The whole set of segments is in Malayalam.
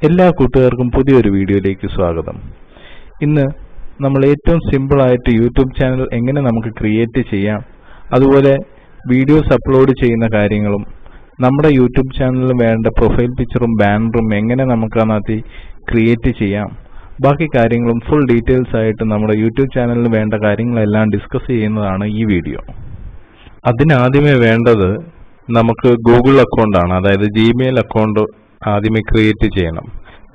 എല്ലാ കൂട്ടുകാർക്കും പുതിയൊരു വീഡിയോയിലേക്ക് സ്വാഗതം. ഇന്ന് നമ്മൾ ഏറ്റവും സിമ്പിൾ ആയിട്ട് യൂട്യൂബ് ചാനൽ എങ്ങനെ നമുക്ക് ക്രിയേറ്റ് ചെയ്യാം, അതുപോലെ വീഡിയോസ് അപ്ലോഡ് ചെയ്യുന്ന കാര്യങ്ങളും നമ്മുടെ യൂട്യൂബ് ചാനലിൽ വേണ്ട പ്രൊഫൈൽ പിക്ചറും ബാനറും എങ്ങനെ നമുക്ക് അതിനകത്ത് ക്രിയേറ്റ് ചെയ്യാം, ബാക്കി കാര്യങ്ങളും ഫുൾ ഡീറ്റെയിൽസ് ആയിട്ട് നമ്മുടെ യൂട്യൂബ് ചാനലിൽ വേണ്ട കാര്യങ്ങളെല്ലാം ഡിസ്കസ് ചെയ്യുന്നതാണ് ഈ വീഡിയോ. അതിനാദ്യമേ വേണ്ടത് നമുക്ക് ഗൂഗിൾ അക്കൗണ്ടാണ്, അതായത് ജിമെയിൽ അക്കൗണ്ട് ആദ്യമേ ക്രിയേറ്റ് ചെയ്യണം.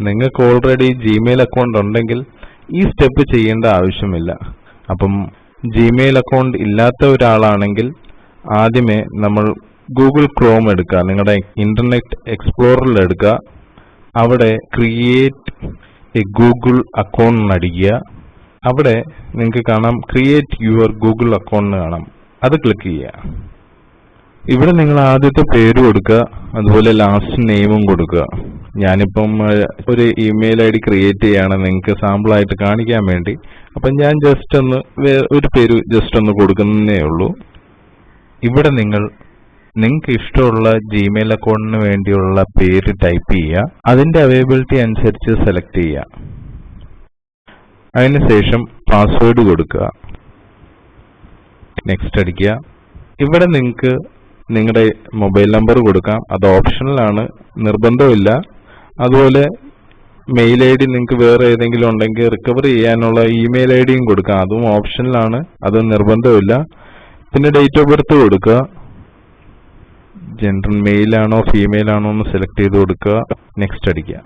നിങ്ങൾക്ക് ഓൾറെഡി ജിമെയിൽ അക്കൗണ്ട് ഉണ്ടെങ്കിൽ ഈ സ്റ്റെപ്പ് ചെയ്യേണ്ട ആവശ്യമില്ല. അപ്പം ജിമെയിൽ അക്കൗണ്ട് ഇല്ലാത്ത ഒരാളാണെങ്കിൽ ആദ്യമേ നമ്മൾ ഗൂഗിൾ ക്രോം എടുക്കുക, നിങ്ങളുടെ ഇന്റർനെറ്റ് എക്സ്പ്ലോററിൽ എടുക്കുക, അവിടെ ക്രിയേറ്റ് എ ഗൂഗിൾ അക്കൗണ്ട് അടിക്കുക. അവിടെ നിങ്ങൾക്ക് കാണാം ക്രിയേറ്റ് യുവർ ഗൂഗിൾ അക്കൗണ്ട് കാണാം, അത് ക്ലിക്ക് ചെയ്യുക. ഇവിടെ നിങ്ങൾ ആദ്യത്തെ പേര് കൊടുക്കുക, അതുപോലെ ലാസ്റ്റ് നെയിമും കൊടുക്കുക. ഞാനിപ്പം ഒരു ഇമെയിൽ ഐ ഡി ക്രിയേറ്റ് ചെയ്യാണ് നിങ്ങൾക്ക് സാമ്പിളായിട്ട് കാണിക്കാൻ വേണ്ടി. അപ്പം ഞാൻ ജസ്റ്റ് ഒന്ന് ഒരു പേര് ജസ്റ്റ് ഒന്ന് കൊടുക്കുന്നേ ഉള്ളൂ. ഇവിടെ നിങ്ങൾക്ക് ഇഷ്ടമുള്ള ജിമെയിൽ അക്കൗണ്ടിന് വേണ്ടിയുള്ള പേര് ടൈപ്പ് ചെയ്യുക, അതിന്റെ അവൈലബിലിറ്റി അനുസരിച്ച് സെലക്ട് ചെയ്യുക. അതിനുശേഷം പാസ്വേഡ് കൊടുക്കുക, നെക്സ്റ്റ് അടിക്കുക. ഇവിടെ നിങ്ങൾക്ക് നിങ്ങളുടെ മൊബൈൽ നമ്പർ കൊടുക്കാം, അത് ഓപ്ഷണലാണ്, നിർബന്ധമില്ല. അതുപോലെ മെയിൽ ഐ ഡി നിങ്ങൾക്ക് വേറെ ഏതെങ്കിലും ഉണ്ടെങ്കിൽ റിക്കവർ ചെയ്യാനുള്ള ഇമെയിൽ ഐ ഡിയും കൊടുക്കാം, അതും ഓപ്ഷണലാണ്, അത് നിർബന്ധമില്ല. പിന്നെ ഡേറ്റ് ഓഫ് ബർത്ത് കൊടുക്കുക, ജെൻഡർ മെയിൽ ആണോ ഫീമെയിൽ ആണോ എന്ന് സെലക്ട് ചെയ്ത് കൊടുക്കുക, നെക്സ്റ്റ് അടിക്കുക.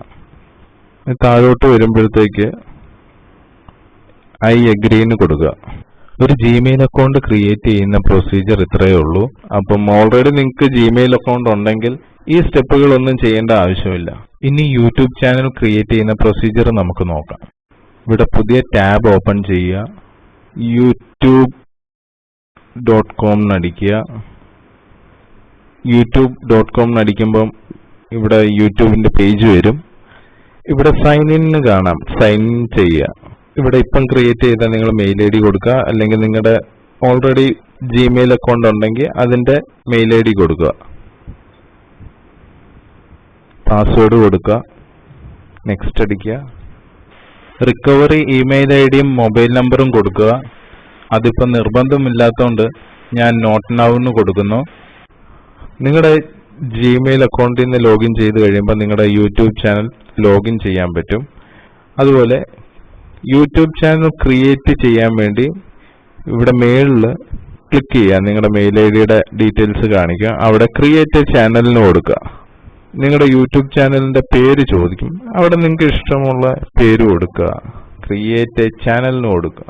താഴോട്ട് വരുമ്പോഴത്തേക്ക് ഐ അഗ്രീന്ന് കൊടുക്കുക. ഒരു ജിമെയിൽ അക്കൗണ്ട് ക്രിയേറ്റ് ചെയ്യുന്ന പ്രൊസീജിയർ ഇത്രയേ ഉള്ളൂ. അപ്പം ഓൾറെഡി നിങ്ങൾക്ക് ജിമെയിൽ അക്കൗണ്ട് ഉണ്ടെങ്കിൽ ഈ സ്റ്റെപ്പുകളൊന്നും ചെയ്യേണ്ട ആവശ്യമില്ല. ഇനി യൂട്യൂബ് ചാനൽ ക്രിയേറ്റ് ചെയ്യുന്ന പ്രൊസീജിയർ നമുക്ക് നോക്കാം. ഇവിടെ പുതിയ ടാബ് ഓപ്പൺ ചെയ്യുക, youtube.com അടിക്കുക. youtube.com അടിക്കുമ്പം ഇവിടെ യൂട്യൂബിന്റെ പേജ് വരും. ഇവിടെ സൈൻ ഇൻ കാണാം, സൈൻ ഇൻ ചെയ്യുക. ഇവിടെ ഇപ്പം ക്രിയേറ്റ് ചെയ്ത നിങ്ങൾ മെയിൽ ഐ ഡി കൊടുക്കുക, അല്ലെങ്കിൽ നിങ്ങളുടെ ഓൾറെഡി ജിമെയിൽ അക്കൗണ്ട് ഉണ്ടെങ്കിൽ അതിന്റെ മെയിൽ ഐ ഡി കൊടുക്കുക, പാസ്വേഡ് കൊടുക്കുക, നെക്സ്റ്റ് അടിക്കുക. റിക്കവറി ഇമെയിൽ ഐ ഡിയും മൊബൈൽ നമ്പറും കൊടുക്കുക. അതിപ്പം നിർബന്ധമില്ലാത്തതുകൊണ്ട് ഞാൻ നോട്ട് നൗ എന്ന് കൊടുക്കുന്നു. നിങ്ങളുടെ ജിമെയിൽ അക്കൗണ്ടിൽ നിന്ന് ലോഗിൻ ചെയ്ത് കഴിയുമ്പോൾ നിങ്ങളുടെ യൂട്യൂബ് ചാനൽ ലോഗിൻ ചെയ്യാൻ പറ്റും. അതുപോലെ യൂട്യൂബ് ചാനൽ ക്രിയേറ്റ് ചെയ്യാൻ വേണ്ടി ഇവിടെ മേളിൽ ക്ലിക്ക് ചെയ്യുക, നിങ്ങളുടെ മെയിൽ ഐ ഡിയുടെ ഡീറ്റെയിൽസ് കാണിക്കുക, അവിടെ ക്രിയേറ്റ് ചാനലിന് കൊടുക്കുക. നിങ്ങളുടെ യൂട്യൂബ് ചാനലിന്റെ പേര് ചോദിക്കും, അവിടെ നിങ്ങൾക്ക് ഇഷ്ടമുള്ള പേര് കൊടുക്കുക, ക്രിയേറ്റ് ചാനലിന് കൊടുക്കുക.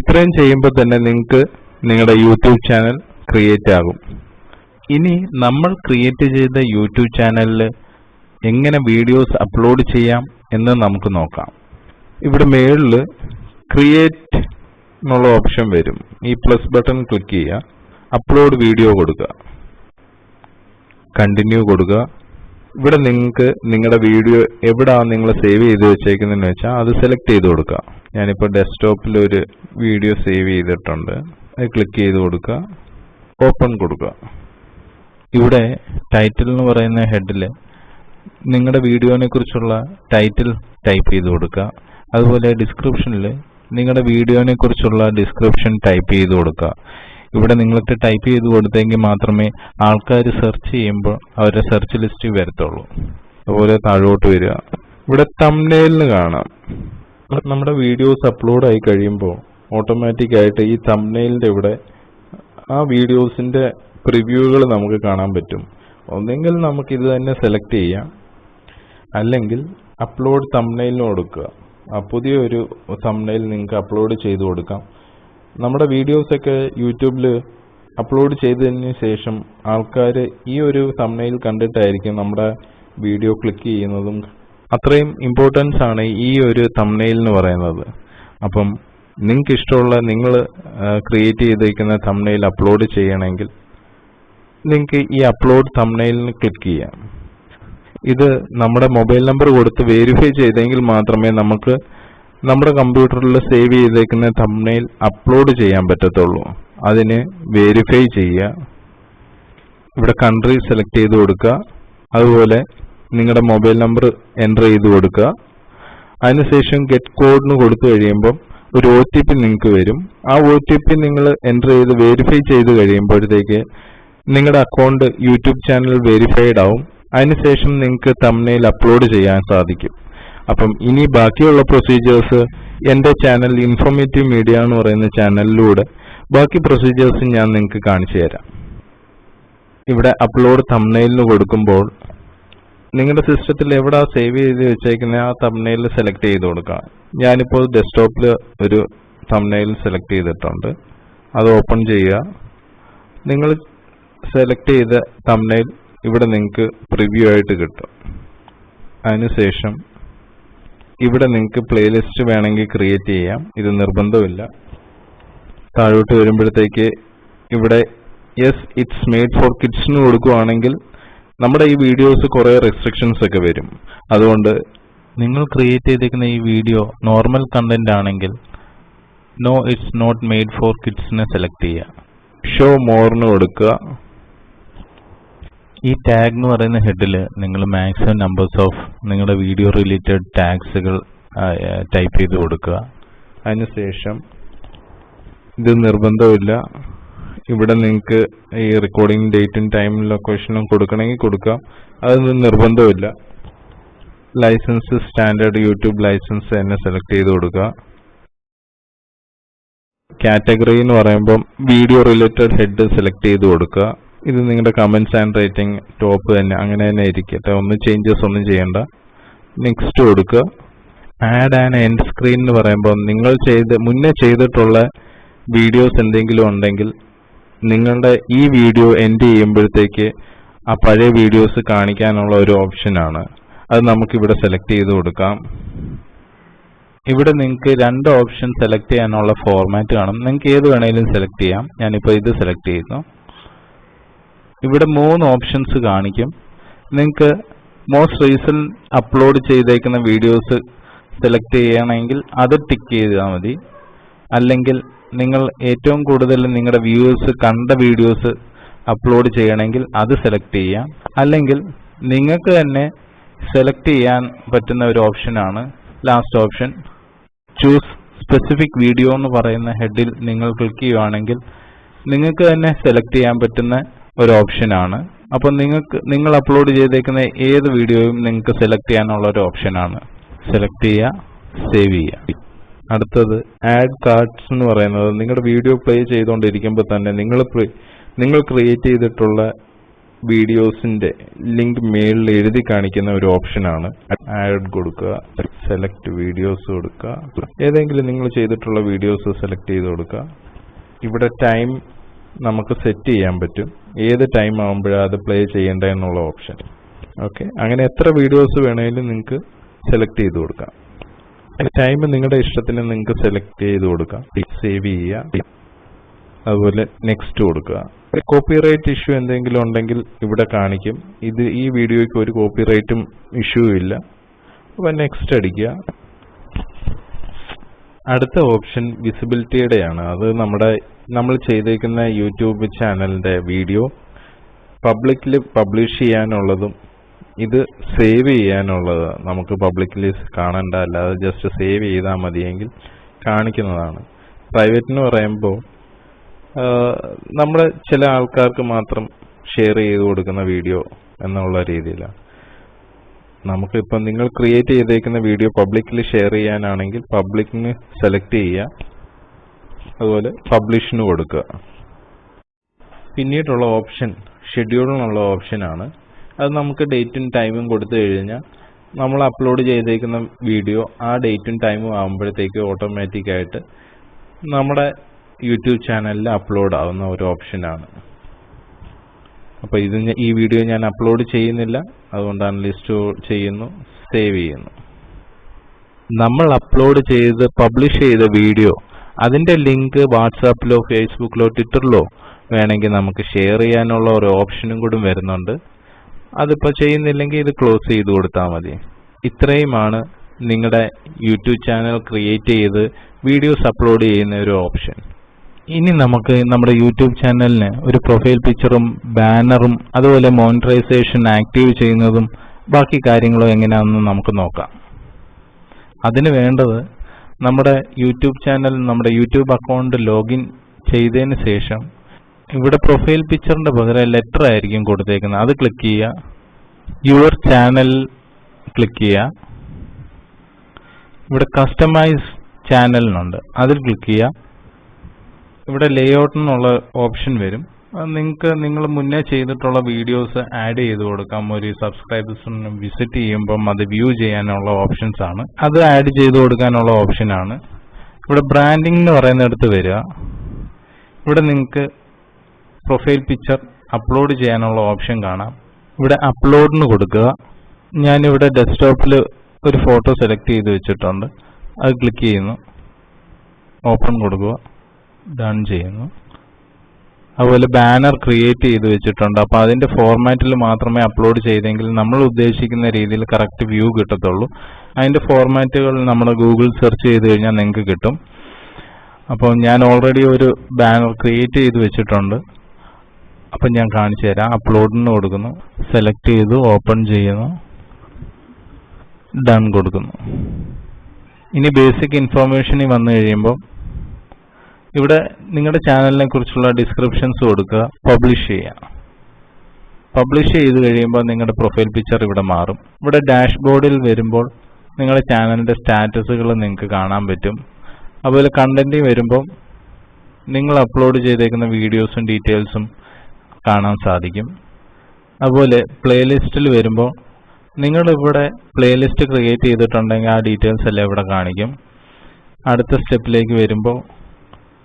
ഇത്രയും ചെയ്യുമ്പോൾ തന്നെ നിങ്ങൾക്ക് നിങ്ങളുടെ യൂട്യൂബ് ചാനൽ ക്രിയേറ്റ് ആകും. ഇനി നമ്മൾ ക്രിയേറ്റ് ചെയ്ത യൂട്യൂബ് ചാനലിൽ എങ്ങനെ വീഡിയോസ് അപ്ലോഡ് ചെയ്യാം എന്ന് നമുക്ക് നോക്കാം. ഇവിടെ മേളിൽ ക്രിയേറ്റ് എന്നുള്ള ഓപ്ഷൻ വരും, ഈ പ്ലസ് ബട്ടൺ ക്ലിക്ക് ചെയ്യുക, അപ്ലോഡ് വീഡിയോ കൊടുക്കുക, കണ്ടിന്യൂ കൊടുക്കുക. ഇവിടെ നിങ്ങൾക്ക് നിങ്ങളുടെ വീഡിയോ എവിടെയാണ് നിങ്ങൾ സേവ് ചെയ്ത് വെച്ചേക്കുന്നതെന്ന് വെച്ചാൽ അത് സെലക്ട് ചെയ്ത് കൊടുക്കുക. ഞാനിപ്പോൾ ഡെസ്ക്ടോപ്പിൽ ഒരു വീഡിയോ സേവ് ചെയ്തിട്ടുണ്ട്, അത് ക്ലിക്ക് ചെയ്ത് കൊടുക്കുക, ഓപ്പൺ കൊടുക്കുക. ഇവിടെ ടൈറ്റിൽ എന്ന് പറയുന്ന ഹെഡിൽ നിങ്ങളുടെ വീഡിയോനെ കുറിച്ചുള്ള ടൈറ്റിൽ ടൈപ്പ് ചെയ്ത് കൊടുക്കുക. അതുപോലെ ഡിസ്ക്രിപ്ഷനിൽ നിങ്ങളുടെ വീഡിയോനെ കുറിച്ചുള്ള ഡിസ്ക്രിപ്ഷൻ ടൈപ്പ് ചെയ്ത് കൊടുക്കുക. ഇവിടെ നിങ്ങൾക്ക് ടൈപ്പ് ചെയ്ത് കൊടുത്തെങ്കിൽ മാത്രമേ ആൾക്കാർ സെർച്ച് ചെയ്യുമ്പോൾ അവരുടെ സെർച്ച് ലിസ്റ്റ് വരത്തുള്ളൂ. അതുപോലെ താഴോട്ട് വരിക, ഇവിടെ തംബ്നെയിലിന് കാണാം. നമ്മുടെ വീഡിയോസ് അപ്ലോഡ് ആയി കഴിയുമ്പോൾ ഓട്ടോമാറ്റിക് ആയിട്ട് ഈ തംബ്നെയിലിന്റെ ഇവിടെ ആ വീഡിയോസിന്റെ പ്രിവ്യൂകൾ നമുക്ക് കാണാൻ പറ്റും. ഒന്നെങ്കിൽ നമുക്ക് ഇത് തന്നെ സെലക്ട് ചെയ്യാം, അല്ലെങ്കിൽ അപ്ലോഡ് തംബ്നെയിലിന് കൊടുക്കുക. പുതിയൊരു തംബ്നെയിൽ നിങ്ങൾക്ക് അപ്ലോഡ് ചെയ്ത് കൊടുക്കാം. നമ്മുടെ വീഡിയോസൊക്കെ യൂട്യൂബിൽ അപ്ലോഡ് ചെയ്തതിന് ശേഷം ആൾക്കാർ ഈ ഒരു തംബ്നെയിൽ കണ്ടിട്ടായിരിക്കും നമ്മുടെ വീഡിയോ ക്ലിക്ക് ചെയ്യുന്നതും. അത്രയും ഇമ്പോർട്ടൻസ് ആണ് ഈ ഒരു തംബ്നെയിൽ എന്ന് പറയുന്നത്. അപ്പം നിങ്ങൾക്ക് ഇഷ്ടമുള്ള നിങ്ങൾ ക്രിയേറ്റ് ചെയ്തിരിക്കുന്ന തംബ്നെയിൽ അപ്ലോഡ് ചെയ്യണമെങ്കിൽ നിങ്ങൾക്ക് ഈ അപ്ലോഡ് തംബ്നെയിലിന് ക്ലിക്ക് ചെയ്യാം. ഇത് നമ്മുടെ മൊബൈൽ നമ്പർ കൊടുത്ത് വെരിഫൈ ചെയ്തെങ്കിൽ മാത്രമേ നമുക്ക് നമ്മുടെ കമ്പ്യൂട്ടറിൽ സേവ് ചെയ്തേക്കുന്ന തംബ്നെയിൽ അപ്ലോഡ് ചെയ്യാൻ പറ്റത്തുള്ളൂ. അതിന് വെരിഫൈ ചെയ്യുക. ഇവിടെ കൺട്രി സെലക്ട് ചെയ്ത് കൊടുക്കുക. അതുപോലെ നിങ്ങളുടെ മൊബൈൽ നമ്പർ എൻ്റർ ചെയ്ത് കൊടുക്കുക. അതിനുശേഷം ഗെറ്റ് കോഡിന് കൊടുത്തു കഴിയുമ്പോൾ ഒരു OTP നിങ്ങൾക്ക് വരും. ആ OTP നിങ്ങൾ എൻ്റർ ചെയ്ത് വെരിഫൈ ചെയ്ത് കഴിയുമ്പോഴത്തേക്ക് നിങ്ങളുടെ അക്കൗണ്ട് യൂട്യൂബ് ചാനൽ വെരിഫൈഡ് ആവും. അതിനുശേഷം നിങ്ങൾക്ക് തംബ്നെയിൽ അപ്ലോഡ് ചെയ്യാൻ സാധിക്കും. അപ്പം ഇനി ബാക്കിയുള്ള പ്രൊസീജിയേഴ്സ് എൻ്റെ ചാനൽ ഇൻഫോർമേറ്റീവ് മീഡിയ എന്ന് പറയുന്ന ചാനലിലൂടെ ബാക്കി പ്രൊസീജിയേഴ്സ് ഞാൻ നിങ്ങൾക്ക് കാണിച്ചു തരാം. ഇവിടെ അപ്ലോഡ് തംബ്നെയിലിന് കൊടുക്കുമ്പോൾ നിങ്ങളുടെ സിസ്റ്റത്തിൽ എവിടെ സേവ് ചെയ്ത് വെച്ചേക്കുന്ന ആ തംബ്നെയിൽ സെലക്ട് ചെയ്ത് കൊടുക്കുക. ഞാനിപ്പോൾ ഡെസ്ക്ടോപ്പിൽ ഒരു തംബ്നെയിൽ സെലക്ട് ചെയ്തിട്ടുണ്ട്. അത് ഓപ്പൺ ചെയ്യുക. നിങ്ങൾ സെലക്ട് ചെയ്ത തംബ്നെയിൽ ഇവിടെ നിങ്ങൾക്ക് പ്രിവ്യൂ ആയിട്ട് കിട്ടും. അതിനുശേഷം ഇവിടെ നിങ്ങൾക്ക് പ്ലേലിസ്റ്റ് വേണമെങ്കിൽ ക്രിയേറ്റ് ചെയ്യാം. ഇത് നിർബന്ധമില്ല. താഴോട്ട് വരുമ്പോഴത്തേക്ക് ഇവിടെ യെസ് ഇറ്റ്സ് മെയ്ഡ് ഫോർ കിഡ്സിന് കൊടുക്കുകയാണെങ്കിൽ നമ്മുടെ ഈ വീഡിയോസ് കുറേ റെസ്ട്രിക്ഷൻസ് ഒക്കെ വരും. അതുകൊണ്ട് നിങ്ങൾ ക്രിയേറ്റ് ചെയ്തിരിക്കുന്ന ഈ വീഡിയോ നോർമൽ കണ്ടന്റ് ആണെങ്കിൽ no it's not made for കിഡ്സിനെ സെലക്ട് ചെയ്യുക. ഷോ മോറിന് കൊടുക്കുക. ഈ ടാഗ് എന്ന് പറയുന്ന ഹെഡിൽ നിങ്ങൾ മാക്സിമം നമ്പേഴ്സ് ഓഫ് നിങ്ങളുടെ വീഡിയോ റിലേറ്റഡ് ടാഗ്സുകൾ ടൈപ്പ് ചെയ്ത് കൊടുക്കുക. അതിനുശേഷം ഇത് നിർബന്ധമില്ല. ഇവിടെ നിങ്ങൾക്ക് ഈ റെക്കോർഡിംഗ് ഡേറ്റും ടൈമും ലൊക്കേഷനും കൊടുക്കണമെങ്കിൽ കൊടുക്കാം. അതൊന്നും നിർബന്ധമില്ല. ലൈസൻസ് സ്റ്റാൻഡേർഡ് യൂട്യൂബ് ലൈസൻസ് തന്നെ സെലക്ട് ചെയ്ത് കൊടുക്കുക. കാറ്റഗറി എന്ന് പറയുമ്പം വീഡിയോ റിലേറ്റഡ് ഹെഡ് സെലക്ട് ചെയ്ത് കൊടുക്കുക. ഇത് നിങ്ങളുടെ കമന്റ്സ് ആൻഡ് റേറ്റിംഗ് ടോപ്പ് തന്നെ അങ്ങനെ തന്നെ ഇരിക്കട്ടെ. ഒന്നും ചേഞ്ചസ് ഒന്നും ചെയ്യണ്ട. നെക്സ്റ്റ് കൊടുക്കുക. ആഡ് ആൻഡ് എൻഡ് സ്ക്രീൻ എന്ന് പറയുമ്പോൾ നിങ്ങൾ മുന്നേ ചെയ്തിട്ടുള്ള വീഡിയോസ് എന്തെങ്കിലും ഉണ്ടെങ്കിൽ നിങ്ങളുടെ ഈ വീഡിയോ എൻഡ് ചെയ്യുമ്പോഴത്തേക്ക് ആ പഴയ വീഡിയോസ് കാണിക്കാനുള്ള ഒരു ഓപ്ഷനാണ്. അത് നമുക്കിവിടെ സെലക്ട് ചെയ്ത് കൊടുക്കാം. ഇവിടെ നിങ്ങൾക്ക് രണ്ട് ഓപ്ഷൻ സെലക്ട് ചെയ്യാനുള്ള ഫോർമാറ്റ് കാണും. നിങ്ങൾക്ക് ഏത് വേണമെങ്കിലും സെലക്ട് ചെയ്യാം. ഞാനിപ്പോൾ ഇത് സെലക്ട് ചെയ്യുന്നു. ഇവിടെ 3 ഓപ്ഷൻസ് കാണിക്കും. നിങ്ങൾക്ക് മോസ്റ്റ് റീസെന്റ് അപ്ലോഡ് ചെയ്തേക്കുന്ന വീഡിയോസ് സെലക്ട് ചെയ്യണമെങ്കിൽ അത് ടിക്ക് ചെയ്താൽ മതി. അല്ലെങ്കിൽ നിങ്ങൾ ഏറ്റവും കൂടുതൽ നിങ്ങളുടെ വ്യൂവേഴ്സ് കണ്ട വീഡിയോസ് അപ്ലോഡ് ചെയ്യണമെങ്കിൽ അത് സെലക്ട് ചെയ്യാം. അല്ലെങ്കിൽ നിങ്ങൾക്ക് തന്നെ സെലക്ട് ചെയ്യാൻ പറ്റുന്ന ഒരു ഓപ്ഷനാണ് last option choose specific video എന്ന് പറയുന്ന ഹെഡിൽ നിങ്ങൾ ക്ലിക്ക് ചെയ്യുകയാണെങ്കിൽ നിങ്ങൾക്ക് തന്നെ സെലക്ട് ചെയ്യാൻ പറ്റുന്ന ഒരു ഓപ്ഷനാണ്. അപ്പോൾ നിങ്ങൾ അപ്ലോഡ് ചെയ്തേക്കുന്ന ഏത് വീഡിയോയും നിങ്ങൾക്ക് സെലക്ട് ചെയ്യാനുള്ള ഒരു ഓപ്ഷനാണ്. സെലക്ട് ചെയ്യുക, സേവ് ചെയ്യുക. അടുത്തത് ആഡ് കാർഡ്സ് എന്ന് പറയുന്നത് നിങ്ങളുടെ വീഡിയോ പ്ലേ ചെയ്തുകൊണ്ടിരിക്കുമ്പോൾ തന്നെ നിങ്ങൾ ക്രിയേറ്റ് ചെയ്തിട്ടുള്ള വീഡിയോസിന്റെ ലിങ്ക് മേളിൽ എഴുതി കാണിക്കുന്ന ഒരു ഓപ്ഷനാണ്. ആഡ് കൊടുക്കുക, സെലക്ട് വീഡിയോസ് കൊടുക്കുക. ഏതെങ്കിലും നിങ്ങൾ ചെയ്തിട്ടുള്ള വീഡിയോസ് സെലക്ട് ചെയ്ത് കൊടുക്കുക. ഇവിടെ ടൈം നമുക്ക് സെറ്റ് ചെയ്യാൻ പറ്റും. ഏത് ടൈം ആകുമ്പോഴാണ് അത് പ്ലേ ചെയ്യേണ്ടതെന്നുള്ള ഓപ്ഷൻ. ഓക്കെ, അങ്ങനെ എത്ര വീഡിയോസ് വേണമെങ്കിലും നിങ്ങൾക്ക് സെലക്ട് ചെയ്ത് കൊടുക്കാം. ടൈം നിങ്ങളുടെ ഇഷ്ടത്തിന് നിങ്ങൾക്ക് സെലക്ട് ചെയ്ത് കൊടുക്കാം. സേവ് ചെയ്യുക. അതുപോലെ നെക്സ്റ്റ് കൊടുക്കുക. കോപ്പിറൈറ്റ് ഇഷ്യൂ എന്തെങ്കിലും ഉണ്ടെങ്കിൽ ഇവിടെ കാണിക്കും. ഈ വീഡിയോയ്ക്ക് ഒരു കോപ്പിറൈറ്റും ഇഷ്യൂ ഇല്ല. അപ്പോൾ നെക്സ്റ്റ് അടിക്കുക. അടുത്ത ഓപ്ഷൻ വിസിബിലിറ്റിയുടെയാണ്. അത് നമ്മൾ ചെയ്തേക്കുന്ന യൂട്യൂബ് ചാനലിന്റെ വീഡിയോ പബ്ലിക്കിൽ പബ്ലിഷ് ചെയ്യാനുള്ളതും ഇത് സേവ് ചെയ്യാനുള്ളത് നമുക്ക് പബ്ലിക്കലി കാണണ്ട, അല്ലാതെ ജസ്റ്റ് സേവ് ചെയ്താൽ മതിയെങ്കിൽ കാണിക്കുന്നതാണ്. പ്രൈവറ്റ് എന്ന് പറയുമ്പോൾ നമ്മൾ ചില ആൾക്കാർക്ക് മാത്രം ഷെയർ ചെയ്ത് കൊടുക്കുന്ന വീഡിയോ എന്നുള്ള രീതിയിലാണ്. നമുക്കിപ്പം നിങ്ങൾ ക്രിയേറ്റ് ചെയ്തേക്കുന്ന വീഡിയോ പബ്ലിക്കലി ഷെയർ ചെയ്യാനാണെങ്കിൽ പബ്ലിക്കിന് സെലക്ട് ചെയ്യുക. അതുപോലെ പബ്ലിഷിന് കൊടുക്കുക. പിന്നീടുള്ള ഓപ്ഷൻ ഷെഡ്യൂളിനുള്ള ഓപ്ഷനാണ്. അത് നമുക്ക് ഡേറ്റും ടൈമും കൊടുത്തു കഴിഞ്ഞാൽ നമ്മൾ അപ്ലോഡ് ചെയ്തേക്കുന്ന വീഡിയോ ആ ഡേറ്റും ടൈമും ആകുമ്പോഴത്തേക്ക് ഓട്ടോമാറ്റിക്കായിട്ട് നമ്മുടെ യൂട്യൂബ് ചാനലിൽ അപ്ലോഡ് ആവുന്ന ഒരു ഓപ്ഷനാണ്. അപ്പോൾ ഈ വീഡിയോ ഞാൻ അപ്ലോഡ് ചെയ്യുന്നില്ല, അതുകൊണ്ടാണ് ലിസ്റ്റ് ചെയ്യുന്നു, സേവ് ചെയ്യുന്നു. നമ്മൾ അപ്ലോഡ് ചെയ്ത് പബ്ലിഷ് ചെയ്ത വീഡിയോ അതിൻ്റെ ലിങ്ക് വാട്സാപ്പിലോ ഫേസ്ബുക്കിലോ ട്വിറ്ററിലോ വേണമെങ്കിൽ നമുക്ക് ഷെയർ ചെയ്യാനുള്ള ഒരു ഓപ്ഷനും കൂടി വരുന്നുണ്ട്. അതിപ്പോൾ ചെയ്യുന്നില്ലെങ്കിൽ ഇത് ക്ലോസ് ചെയ്ത് കൊടുത്താൽ മതി. ഇത്രയുമാണ് നിങ്ങളുടെ യൂട്യൂബ് ചാനൽ ക്രിയേറ്റ് ചെയ്ത് വീഡിയോസ് അപ്ലോഡ് ചെയ്യുന്ന ഒരു ഓപ്ഷൻ. ഇനി നമുക്ക് നമ്മുടെ യൂട്യൂബ് ചാനലിന് ഒരു പ്രൊഫൈൽ പിക്ചറും ബാനറും അതുപോലെ മോണിറ്റൈസേഷൻ ആക്റ്റീവ് ചെയ്യുന്നതും ബാക്കി കാര്യങ്ങളും എങ്ങനെയാണെന്ന് നമുക്ക് നോക്കാം. അതിന് വേണ്ടത് നമ്മുടെ യൂട്യൂബ് ചാനൽ, നമ്മുടെ യൂട്യൂബ് അക്കൗണ്ട് ലോഗിൻ ചെയ്തതിന് ശേഷം ഇവിടെ പ്രൊഫൈൽ പിക്ചറിന്റെ പകരം ലെറ്റർ ആയിരിക്കും കൊടുത്തേക്കുന്നത്. അത് ക്ലിക്ക് ചെയ്യുക. യുവർ ചാനൽ ക്ലിക്ക് ചെയ്യുക. ഇവിടെ കസ്റ്റമൈസ് ചാനലിനുണ്ട്, അതിൽ ക്ലിക്ക് ചെയ്യുക. ഇവിടെ ലേഔട്ട് എന്നുള്ള ഓപ്ഷൻ വരും. നിങ്ങൾ മുന്നേ ചെയ്തിട്ടുള്ള വീഡിയോസ് ആഡ് ചെയ്ത് കൊടുക്കാം. ഒരു സബ്സ്ക്രൈബേഴ്സിന് വിസിറ്റ് ചെയ്യുമ്പം അത് വ്യൂ ചെയ്യാനുള്ള ഓപ്ഷൻസ് ആണ്. അത് ആഡ് ചെയ്ത് കൊടുക്കാനുള്ള ഓപ്ഷനാണ്. ഇവിടെ ബ്രാൻഡിംഗ് എന്ന് പറയുന്നിടത്ത് വരിക. ഇവിടെ നിങ്ങൾക്ക് പ്രൊഫൈൽ പിക്ചർ അപ്ലോഡ് ചെയ്യാനുള്ള ഓപ്ഷൻ കാണാം. ഇവിടെ അപ്ലോഡിന് കൊടുക്കുക. ഞാനിവിടെ ഡെസ്ക്ടോപ്പിൽ ഒരു ഫോട്ടോ സെലക്ട് ചെയ്ത് വെച്ചിട്ടുണ്ട്. അത് ക്ലിക്ക് ചെയ്യുന്നു, ഓപ്പൺ കൊടുക്കുക, ഡൺ ചെയ്യുന്നു. അതുപോലെ ബാനർ ക്രിയേറ്റ് ചെയ്ത് വെച്ചിട്ടുണ്ട്. അപ്പോൾ അതിന്റെ ഫോർമാറ്റിൽ മാത്രമേ അപ്ലോഡ് ചെയ്തെങ്കിൽ നമ്മൾ ഉദ്ദേശിക്കുന്ന രീതിയിൽ കറക്റ്റ് വ്യൂ കിട്ടത്തുള്ളൂ. അതിന്റെ ഫോർമാറ്റുകൾ നമ്മൾ ഗൂഗിൾ സെർച്ച് ചെയ്ത് കഴിഞ്ഞാൽ നിങ്ങൾക്ക് കിട്ടും. അപ്പോൾ ഞാൻ ഓൾറെഡി ഒരു ബാനർ ക്രിയേറ്റ് ചെയ്ത് വെച്ചിട്ടുണ്ട്. അപ്പം ഞാൻ കാണിച്ചു തരാം. അപ്ലോഡിന് കൊടുക്കുന്നു, സെലക്ട് ചെയ്തു, ഓപ്പൺ ചെയ്യുന്നു, ഡൺ കൊടുക്കുന്നു. ഇനി ബേസിക് ഇൻഫോർമേഷനിൽ വന്നു കഴിയുമ്പോൾ ഇവിടെ നിങ്ങളുടെ ചാനലിനെ കുറിച്ചുള്ള ഡിസ്ക്രിപ്ഷൻസ് കൊടുക്കുക, പബ്ലിഷ് ചെയ്യുക. പബ്ലിഷ് ചെയ്ത് കഴിയുമ്പോൾ നിങ്ങളുടെ പ്രൊഫൈൽ പിക്ചർ ഇവിടെ മാറും. ഇവിടെ ഡാഷ്ബോർഡിൽ വരുമ്പോൾ നിങ്ങളുടെ ചാനലിന്റെ സ്റ്റാറ്റസുകൾ നിങ്ങൾക്ക് കാണാൻ പറ്റും. അതുപോലെ കണ്ടന്റ് വരുമ്പോൾ നിങ്ങൾ അപ്ലോഡ് ചെയ്തേക്കുന്ന വീഡിയോസും ഡീറ്റെയിൽസും കാണാൻ സാധിക്കും. അതുപോലെ പ്ലേലിസ്റ്റിൽ വരുമ്പോൾ നിങ്ങളിവിടെ പ്ലേലിസ്റ്റ് ക്രിയേറ്റ് ചെയ്തിട്ടുണ്ടെങ്കിൽ ആ ഡീറ്റെയിൽസ് എല്ലാം ഇവിടെ കാണിക്കും. അടുത്ത സ്റ്റെപ്പിലേക്ക് വരുമ്പോൾ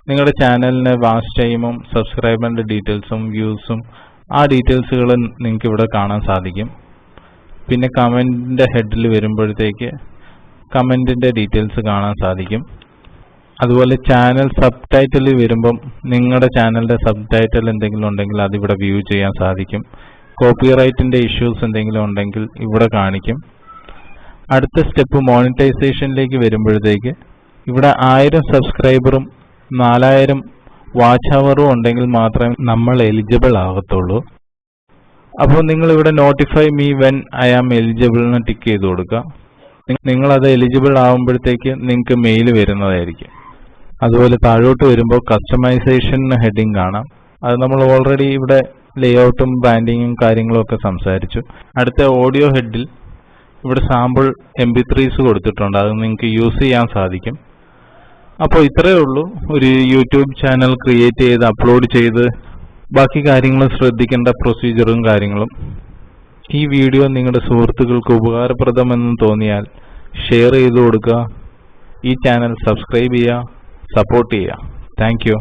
നിങ്ങളുടെ ചാനലിന് വാച്ച് ടൈമും സബ്സ്ക്രൈബറിന്റെ ഡീറ്റെയിൽസും വ്യൂസും ആ ഡീറ്റെയിൽസുകൾ നിങ്ങൾക്ക് ഇവിടെ കാണാൻ സാധിക്കും. പിന്നെ കമന്റിന്റെ ഹെഡിൽ വരുമ്പോഴത്തേക്ക് കമന്റിന്റെ ഡീറ്റെയിൽസ് കാണാൻ സാധിക്കും. അതുപോലെ ചാനൽ സബ് ടൈറ്റിൽ വരുമ്പം നിങ്ങളുടെ ചാനലിന്റെ സബ് ടൈറ്റിൽ എന്തെങ്കിലും ഉണ്ടെങ്കിൽ അതിവിടെ വ്യൂ ചെയ്യാൻ സാധിക്കും. കോപ്പിറൈറ്റിന്റെ ഇഷ്യൂസ് എന്തെങ്കിലും ഉണ്ടെങ്കിൽ ഇവിടെ കാണിക്കും. അടുത്ത സ്റ്റെപ്പ് മോണിറ്റൈസേഷനിലേക്ക് വരുമ്പോഴത്തേക്ക് ഇവിടെ 1000 സബ്സ്ക്രൈബറും 4000 വാച്ച് അവറും ഉണ്ടെങ്കിൽ മാത്രമേ നമ്മൾ എലിജിബിൾ ആകത്തുള്ളൂ. അപ്പോൾ നിങ്ങൾ ഇവിടെ notify me when I am eligible എന്ന് ടിക്ക് ചെയ്ത് കൊടുക്കുക. നിങ്ങളത് എലിജിബിൾ ആകുമ്പോഴത്തേക്ക് നിങ്ങൾക്ക് മെയിൽ വരുന്നതായിരിക്കും. അതുപോലെ താഴോട്ട് വരുമ്പോൾ കസ്റ്റമൈസേഷൻ ഹെഡിങ് കാണാം. അത് നമ്മൾ ഓൾറെഡി ഇവിടെ ലേഔട്ടും ബ്രാൻഡിങ്ങും കാര്യങ്ങളും ഒക്കെ സംസാരിച്ചു. അടുത്ത ഓഡിയോ ഹെഡിൽ ഇവിടെ സാമ്പിൾ MP3s കൊടുത്തിട്ടുണ്ട്. അത് നിങ്ങൾക്ക് യൂസ് ചെയ്യാൻ സാധിക്കും. അപ്പോൾ ഇത്രയേ ഉള്ളൂ ഒരു യൂട്യൂബ് ചാനൽ ക്രിയേറ്റ് ചെയ്ത് അപ്ലോഡ് ചെയ്ത് ബാക്കി കാര്യങ്ങൾ ശ്രദ്ധിക്കേണ്ട പ്രൊസീജിയറും കാര്യങ്ങളും. ഈ വീഡിയോ നിങ്ങളുടെ സുഹൃത്തുക്കൾക്ക് ഉപകാരപ്രദമെന്ന് തോന്നിയാൽ ഷെയർ ചെയ്ത് കൊടുക്കുക. ഈ ചാനൽ സബ്സ്ക്രൈബ് ചെയ്യുക, സപ്പോർട്ട് ചെയ്യുക. Thank you.